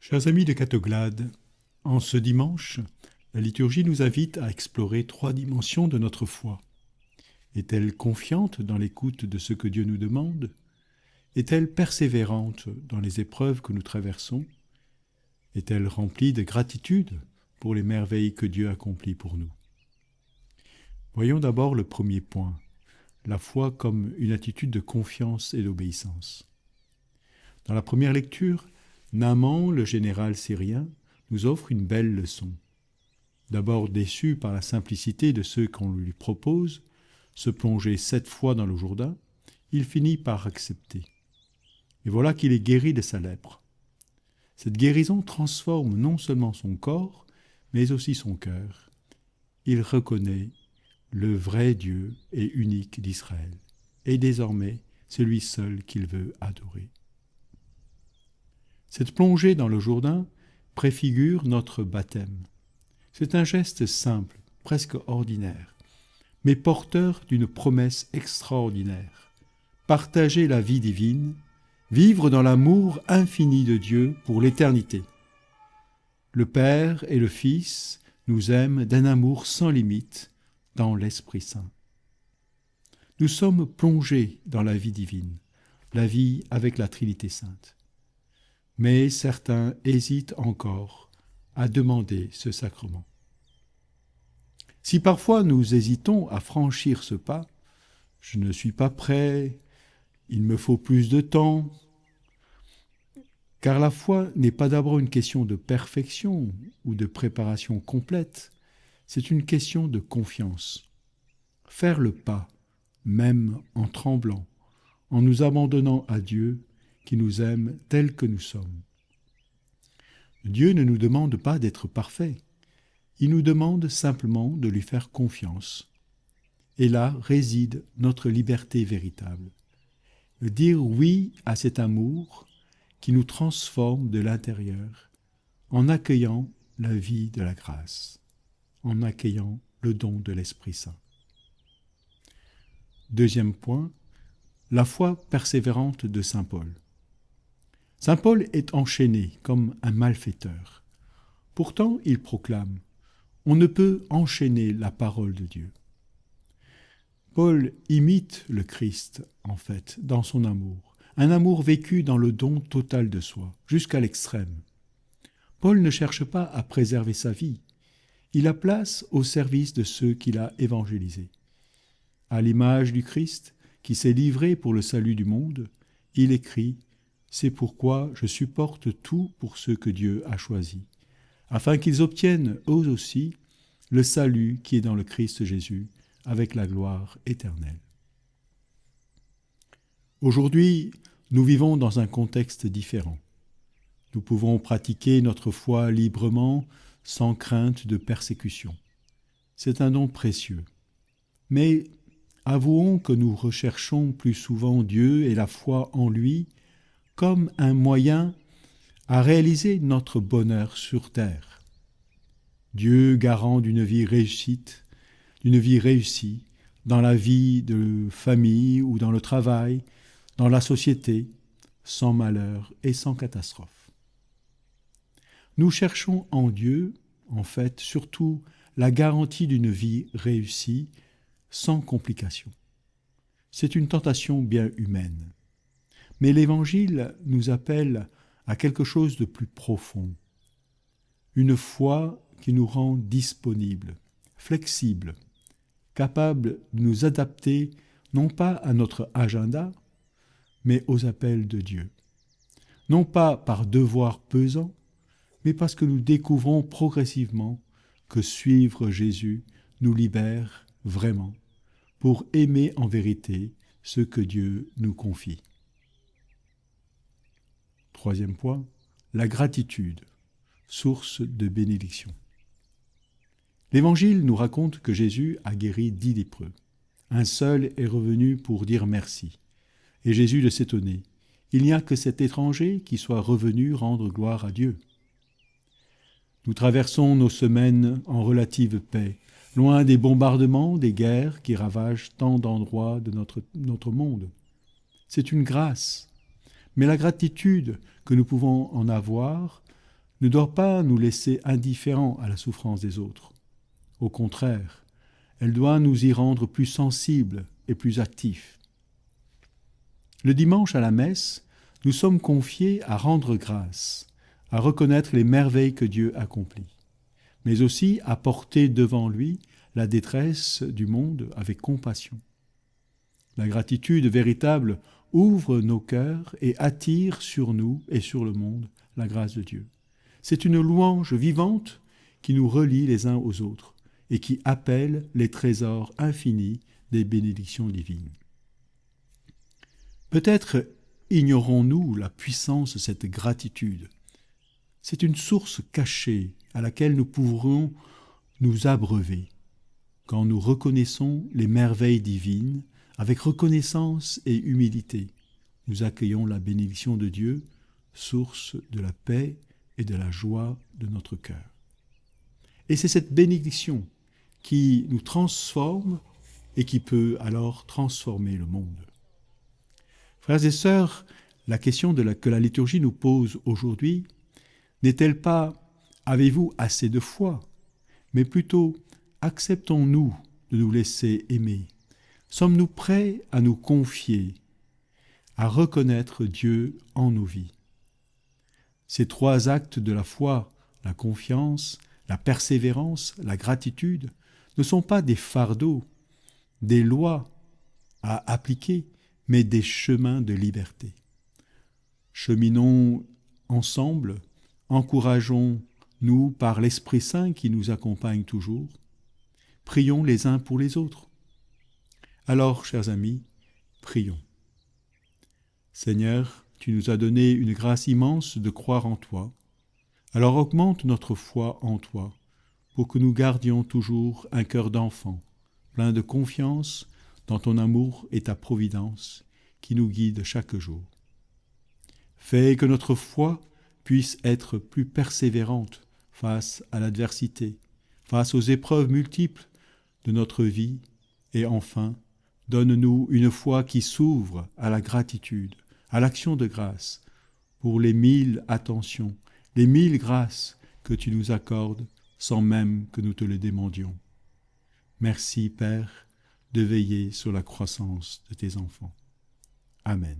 Chers amis de Catoglade, en ce dimanche, la liturgie nous invite à explorer 3 dimensions de notre foi. Est-elle confiante dans l'écoute de ce que Dieu nous demande? Est-elle persévérante dans les épreuves que nous traversons? Est-elle remplie de gratitude pour les merveilles que Dieu accomplit pour nous? Voyons d'abord le premier point, la foi comme une attitude de confiance et d'obéissance. Dans la première lecture, Naaman, le général syrien, nous offre une belle leçon. D'abord déçu par la simplicité de ceux qu'on lui propose, se plonger 7 fois dans le Jourdain, il finit par accepter. Et voilà qu'il est guéri de sa lèpre. Cette guérison transforme non seulement son corps, mais aussi son cœur. Il reconnaît le vrai Dieu et unique d'Israël, et désormais celui seul qu'il veut adorer. Cette plongée dans le Jourdain préfigure notre baptême. C'est un geste simple, presque ordinaire, mais porteur d'une promesse extraordinaire. Partager la vie divine, vivre dans l'amour infini de Dieu pour l'éternité. Le Père et le Fils nous aiment d'un amour sans limite dans l'Esprit Saint. Nous sommes plongés dans la vie divine, la vie avec la Trinité Sainte. Mais certains hésitent encore à demander ce sacrement. Si parfois nous hésitons à franchir ce pas, je ne suis pas prêt, il me faut plus de temps, car la foi n'est pas d'abord une question de perfection ou de préparation complète, c'est une question de confiance. Faire le pas, même en tremblant, en nous abandonnant à Dieu, qui nous aime tels que nous sommes. Dieu ne nous demande pas d'être parfaits, il nous demande simplement de lui faire confiance. Et là réside notre liberté véritable. Dire oui à cet amour qui nous transforme de l'intérieur en accueillant la vie de la grâce, en accueillant le don de l'Esprit Saint. Deuxième point, la foi persévérante de saint Paul. Saint Paul est enchaîné comme un malfaiteur. Pourtant, il proclame « On ne peut enchaîner la parole de Dieu ». Paul imite le Christ, en fait, dans son amour, un amour vécu dans le don total de soi, jusqu'à l'extrême. Paul ne cherche pas à préserver sa vie, il la place au service de ceux qu'il a évangélisés. À l'image du Christ, qui s'est livré pour le salut du monde, il écrit « C'est pourquoi je supporte tout pour ceux que Dieu a choisis, afin qu'ils obtiennent eux aussi le salut qui est dans le Christ Jésus, avec la gloire éternelle. » Aujourd'hui, nous vivons dans un contexte différent. Nous pouvons pratiquer notre foi librement, sans crainte de persécution. C'est un don précieux. Mais avouons que nous recherchons plus souvent Dieu et la foi en lui comme un moyen à réaliser notre bonheur sur terre. Dieu garant d'une vie réussie dans la vie de famille ou dans le travail, dans la société, sans malheur et sans catastrophe. Nous cherchons en Dieu, en fait, surtout la garantie d'une vie réussie, sans complications. C'est une tentation bien humaine. Mais l'Évangile nous appelle à quelque chose de plus profond. Une foi qui nous rend disponibles, flexibles, capables de nous adapter non pas à notre agenda, mais aux appels de Dieu. Non pas par devoir pesant, mais parce que nous découvrons progressivement que suivre Jésus nous libère vraiment pour aimer en vérité ce que Dieu nous confie. Troisième point, la gratitude, source de bénédiction. L'Évangile nous raconte que Jésus a guéri 10 lépreux. Un seul est revenu pour dire merci. Et Jésus de s'étonner. Il n'y a que cet étranger qui soit revenu rendre gloire à Dieu. Nous traversons nos semaines en relative paix, loin des bombardements, des guerres qui ravagent tant d'endroits de notre monde. C'est une grâce. Mais la gratitude que nous pouvons en avoir ne doit pas nous laisser indifférents à la souffrance des autres. Au contraire, elle doit nous y rendre plus sensibles et plus actifs. Le dimanche à la messe, nous sommes confiés à rendre grâce, à reconnaître les merveilles que Dieu accomplit, mais aussi à porter devant lui la détresse du monde avec compassion. La gratitude véritable ouvre nos cœurs et attire sur nous et sur le monde la grâce de Dieu. C'est une louange vivante qui nous relie les uns aux autres et qui appelle les trésors infinis des bénédictions divines. Peut-être ignorons-nous la puissance de cette gratitude. C'est une source cachée à laquelle nous pourrons nous abreuver quand nous reconnaissons les merveilles divines avec reconnaissance et humilité. Nous accueillons la bénédiction de Dieu, source de la paix et de la joie de notre cœur. Et c'est cette bénédiction qui nous transforme et qui peut alors transformer le monde. Frères et sœurs, la question que la liturgie nous pose aujourd'hui n'est-elle pas « avez-vous assez de foi ?» mais plutôt « acceptons-nous de nous laisser aimer ?» Sommes-nous prêts à nous confier, à reconnaître Dieu en nos vies? Ces trois actes de la foi, la confiance, la persévérance, la gratitude, ne sont pas des fardeaux, des lois à appliquer, mais des chemins de liberté. Cheminons ensemble, encourageons-nous par l'Esprit Saint qui nous accompagne toujours. Prions les uns pour les autres. Alors, chers amis, prions. Seigneur, tu nous as donné une grâce immense de croire en toi. Alors augmente notre foi en toi, pour que nous gardions toujours un cœur d'enfant, plein de confiance dans ton amour et ta providence, qui nous guide chaque jour. Fais que notre foi puisse être plus persévérante face à l'adversité, face aux épreuves multiples de notre vie, et enfin, donne-nous une foi qui s'ouvre à la gratitude, à l'action de grâce, pour les 1000 attentions, les 1000 grâces que tu nous accordes sans même que nous te les demandions. Merci, Père, de veiller sur la croissance de tes enfants. Amen.